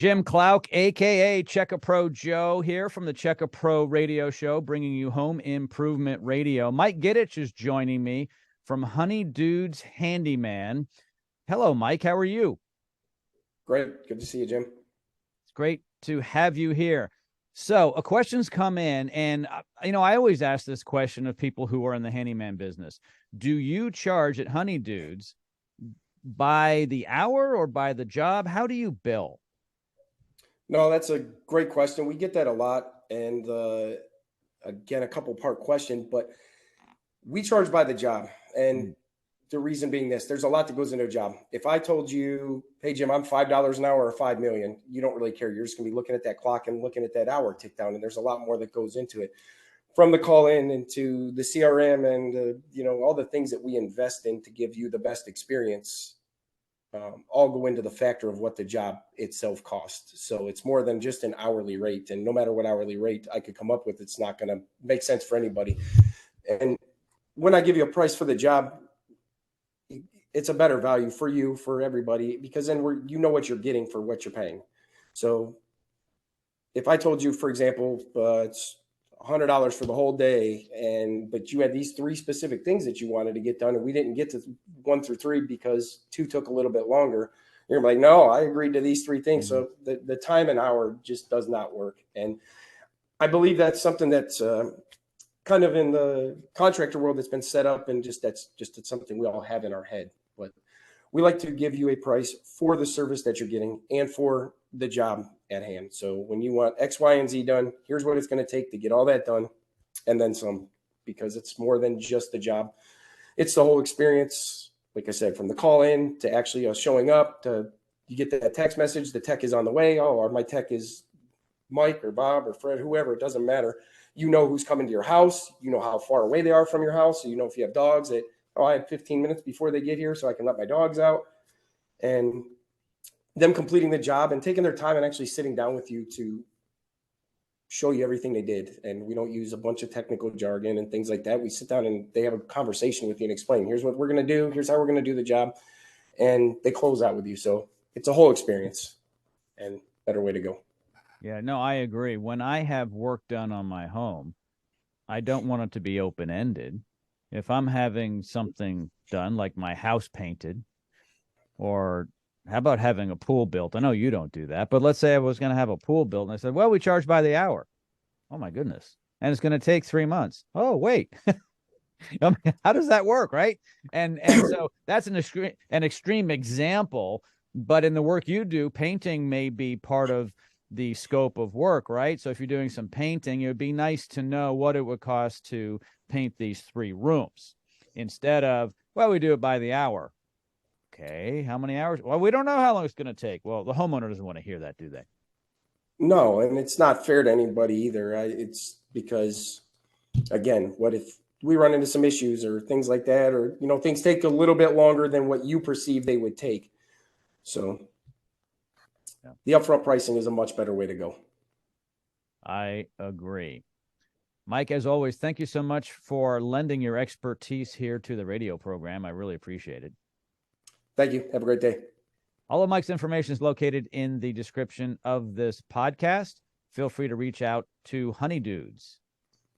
Jim Clouk, a.k.a. Check-A-Pro Joe, here from the Check-A-Pro Radio Show, bringing you home improvement radio. Mike Gidich is joining me from Honey Dude's Handyman. Hello, Mike. How are you? Great. Good to see you, Jim. It's great to have you here. So a question's come in, and, I always ask this question of people who are in the handyman business. Do you charge at Honey Dudes by the hour or by the job? How do you bill? No, that's a great question. We get that a lot. And again, a couple part question, but we charge by the job. And the reason being this, there's a lot that goes into a job. If I told you, hey, Jim, I'm $5 an hour or $5 million, you don't really care. You're just going to be looking at that clock and looking at that hour tick down. And there's a lot more that goes into it, from the call in into the CRM and, all the things that we invest in to give you the best experience. All go into the factor of what the job itself costs. So it's more than just an hourly rate. And no matter what hourly rate I could come up with, it's not going to make sense for anybody. And when I give you a price for the job, it's a better value for you, for everybody, because then you know what you're getting for what you're paying. So if I told you, for example, it's $100 for the whole day, but you had these three specific things that you wanted to get done, and we didn't get to 1 through 3 because 2 took a little bit longer, you're like, no, I agreed to these 3 things. So the time and hour just does not work. And I believe that's something that's kind of in the contractor world that's been set up, and it's something we all have in our head. But we like to give you a price for the service that you're getting and for the job at hand. So when you want X, Y, and Z done, here's what it's going to take to get all that done, and then some, because it's more than just the job. It's the whole experience. Like I said, from the call in to actually showing up, to you get that text message, the tech is on the way. Oh, or my tech is Mike or Bob or Fred, whoever, it doesn't matter. You know who's coming to your house. You know how far away they are from your house. So you know if you have dogs that, I have 15 minutes before they get here so I can let my dogs out. And them completing the job and taking their time and actually sitting down with you to show you everything they did. And we don't use a bunch of technical jargon and things like that. We sit down and they have a conversation with you and explain, here's what we're going to do. Here's how we're going to do the job. And they close out with you. So it's a whole experience and better way to go. Yeah, no, I agree. When I have work done on my home, I don't want it to be open-ended. If I'm having something done, like my house painted, or how about having a pool built? I know you don't do that, but let's say I was going to have a pool built, and I said, well, we charge by the hour. Oh, my goodness. And it's going to take 3 months. Oh, wait. I mean, how does that work, right? And so that's an extreme example, but in the work you do, painting may be part of the scope of work, right? So if you're doing some painting, it would be nice to know what it would cost to paint these 3 rooms instead of, well, we do it by the hour. Okay, how many hours? Well, we don't know how long it's going to take. Well, the homeowner doesn't want to hear that, do they? No, and it's not fair to anybody either. It's because, again, what if we run into some issues or things like that, or, things take a little bit longer than what you perceive they would take. So the upfront pricing is a much better way to go. I agree. Mike, as always, thank you so much for lending your expertise here to the radio program. I really appreciate it. Thank you. Have a great day. All of Mike's information is located in the description of this podcast. Feel free to reach out to Honey Dudes.